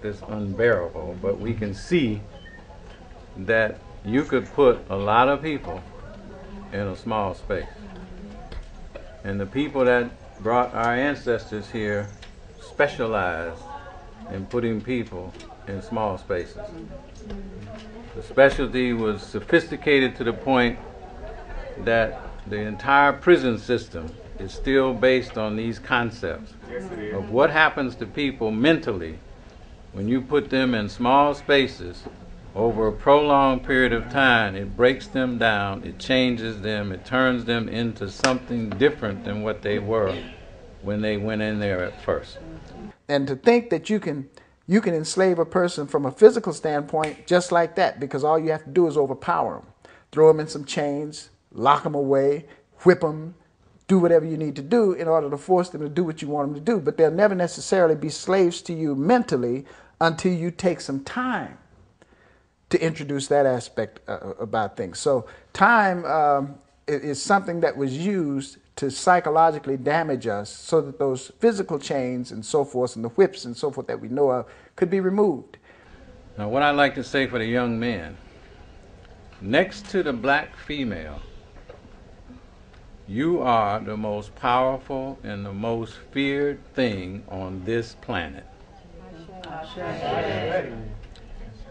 this unbearable, but we can see that you could put a lot of people in a small space. And the people that brought our ancestors here specialized in putting people in small spaces. The specialty was sophisticated to the point that the entire prison system is still based on these concepts of what happens to people mentally when you put them in small spaces over a prolonged period of time. It breaks them down, it changes them, it turns them into something different than what they were when they went in there at first. And to think that you can enslave a person from a physical standpoint just like that, because all you have to do is overpower them. Throw them in some chains, lock them away, whip them, do whatever you need to do in order to force them to do what you want them to do. But they'll never necessarily be slaves to you mentally until you take some time to introduce that aspect about things. So time is something that was used to psychologically damage us so that those physical chains and so forth and the whips and so forth that we know of could be removed. Now what I'd like to say for the young men, next to the black female, you are the most powerful and the most feared thing on this planet.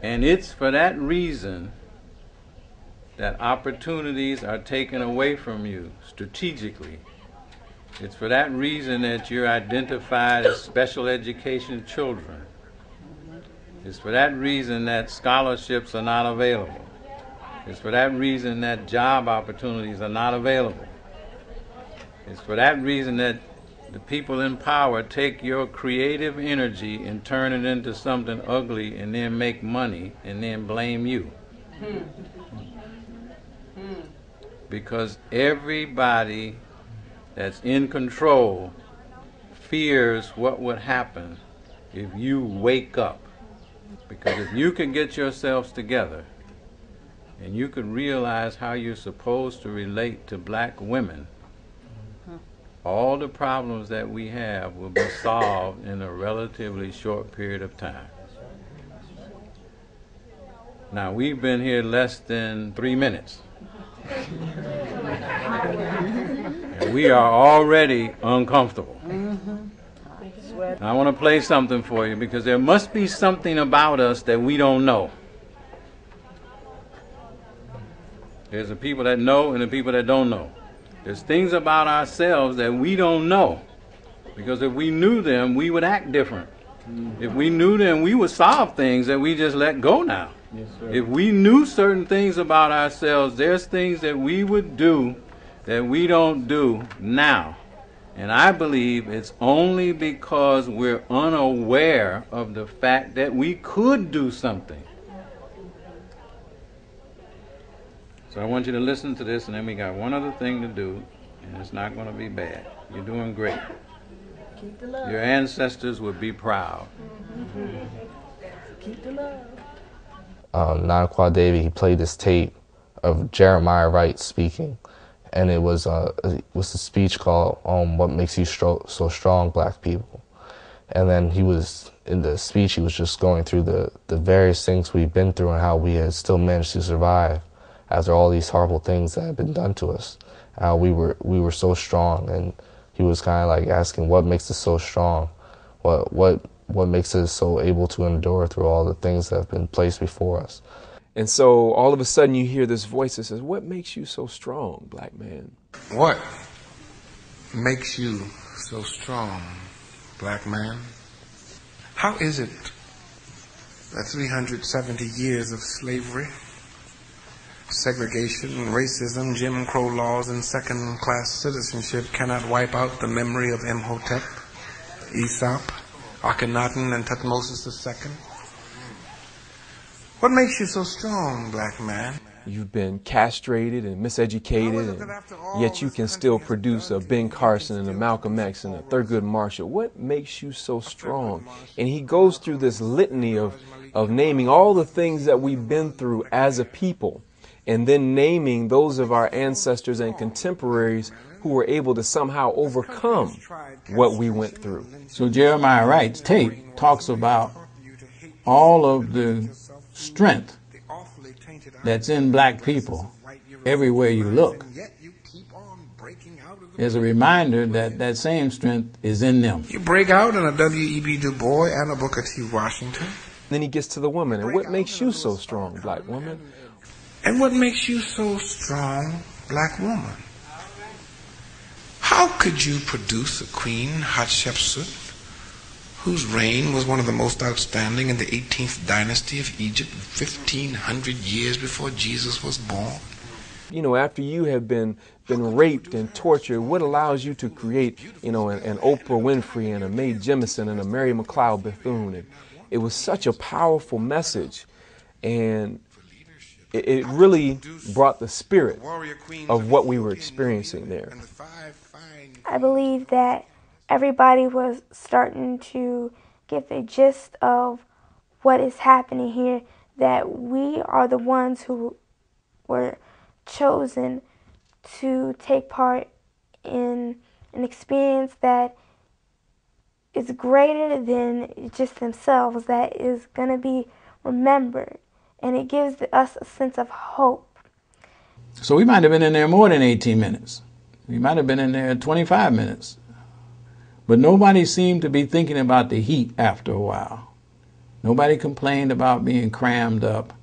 And it's for that reason that opportunities are taken away from you strategically. It's for that reason that you're identified as special education children. It's for that reason that scholarships are not available. It's for that reason that job opportunities are not available. It's for that reason that the people in power take your creative energy and turn it into something ugly and then make money and then blame you. Because everybody that's in control fears what would happen if you wake up. Because if you can get yourselves together and you could realize how you're supposed to relate to black women, all the problems that we have will be solved in a relatively short period of time. Now, we've been here less than 3 minutes. And we are already uncomfortable. I want to play something for you because there must be something about us that we don't know. There's the people that know and the people that don't know. There's things about ourselves that we don't know, because if we knew them, we would act different. If we knew them, we would solve things that we just let go now. Yes, sir. If we knew certain things about ourselves, there's things that we would do that we don't do now. And I believe it's only because we're unaware of the fact that we could do something. So I want you to listen to this, and then we got one other thing to do, and it's not going to be bad. You're doing great. Keep the love. Your ancestors would be proud. Keep the love. Nana Davy, he played this tape of Jeremiah Wright speaking, and it was a speech called "What Makes You So Strong, Black People." And then he was, in the speech, he was just going through the various things we've been through and how we had still managed to survive after all these horrible things that had been done to us. How we were so strong, and he was kind of like asking, what makes us so strong? What makes us so able to endure through all the things that have been placed before us? And so all of a sudden you hear this voice that says, what makes you so strong, black man? What makes you so strong, black man? How is it that 370 years of slavery, segregation, racism, Jim Crow laws, and second-class citizenship cannot wipe out the memory of Imhotep, Aesop, Akhenaten, and Tutmosis II? What makes you so strong, black man? You've been castrated and miseducated, and yet you can still produce a Ben Carson and a Malcolm X and a Thurgood Marshall. What makes you so strong? And he goes through this litany of naming all the things that we've been through as a people, and then naming those of our ancestors and contemporaries who were able to somehow overcome what we went through. So Jeremiah Wright's tape talks about all of the strength that's in black people everywhere you look is a reminder that that same strength is in them. You break out in a W.E.B. Du Bois and a Booker T. Washington. Then he gets to the woman. And what makes you so strong, black woman? And what makes you so strong, black woman? How could you produce a queen, Hatshepsut, whose reign was one of the most outstanding in the 18th dynasty of Egypt, 1,500 years before Jesus was born? You know, after you have been raped and tortured, what allows you to create, you know, an Oprah Winfrey and a Mae Jemison and a Mary McLeod Bethune? And it was such a powerful message, and it really brought the spirit of what we were experiencing there. I believe that everybody was starting to get the gist of what is happening here, that we are the ones who were chosen to take part in an experience that is greater than just themselves, that is going to be remembered, and it gives us a sense of hope. So we might have been in there more than 18 minutes. We might have been in there 25 minutes. But nobody seemed to be thinking about the heat after a while. Nobody complained about being crammed up.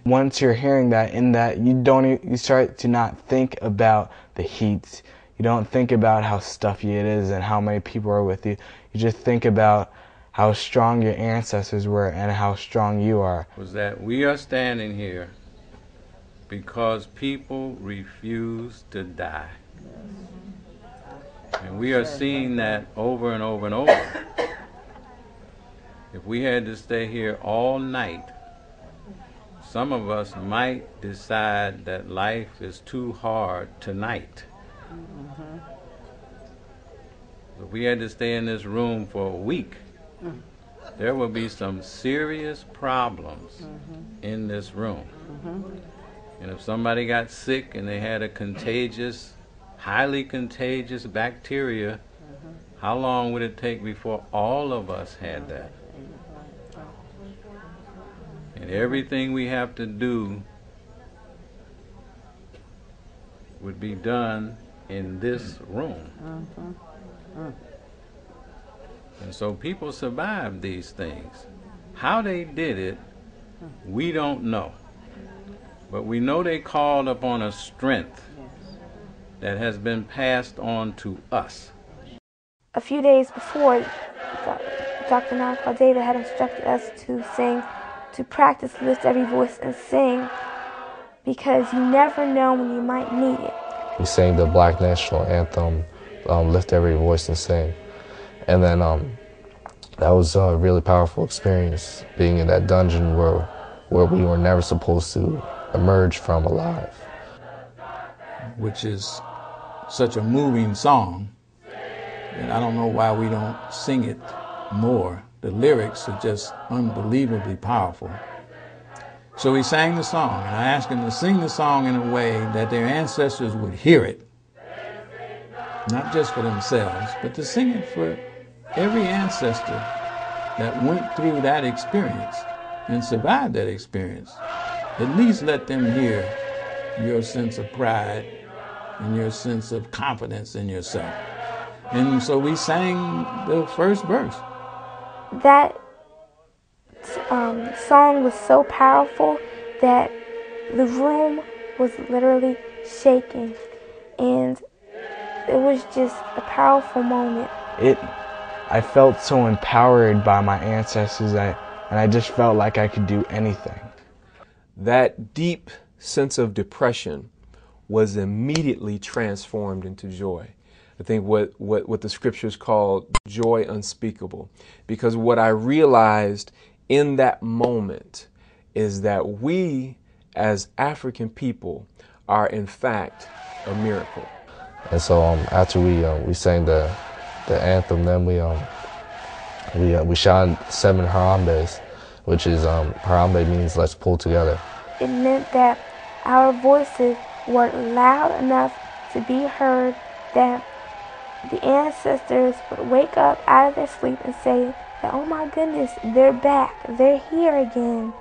Once you're hearing that, you start to not think about the heat. You don't think about how stuffy it is and how many people are with you. You just think about how strong your ancestors were and how strong you are. Was that we are standing here because people refuse to die. And we are seeing that over and over and over. If we had to stay here all night, some of us might decide that life is too hard tonight. If we had to stay in this room for a week, there will be some serious problems in this room. And if somebody got sick and they had a contagious, highly contagious bacteria, how long would it take before all of us had that? And everything we have to do would be done in this room. And so people survived these things. How they did it, we don't know. But we know they called upon a strength that has been passed on to us. A few days before, Dr. Nankwa David had instructed us to sing, to practice lift every voice and sing, because you never know when you might need it. We sang the Black National Anthem, Lift Every Voice and Sing. And then that was a really powerful experience, being in that dungeon where we were never supposed to emerge from alive. Which is such a moving song, and I don't know why we don't sing it more. The lyrics are just unbelievably powerful. So we sang the song, and I asked them to sing the song in a way that their ancestors would hear it, not just for themselves, but to sing it for every ancestor that went through that experience and survived that experience. At least let them hear your sense of pride and your sense of confidence in yourself. And so we sang the first verse. That song was so powerful that the room was literally shaking, and it was just a powerful moment. I felt so empowered by my ancestors, and I just felt like I could do anything. That deep sense of depression was immediately transformed into joy. I think what the scriptures call joy unspeakable. Because what I realized in that moment is that we as African people are in fact a miracle. And so after we sang the anthem, then we shot 7 harambes, which is harambe means let's pull together. It meant that our voices were loud enough to be heard, that the ancestors would wake up out of their sleep and say, that, oh my goodness, they're back, they're here again.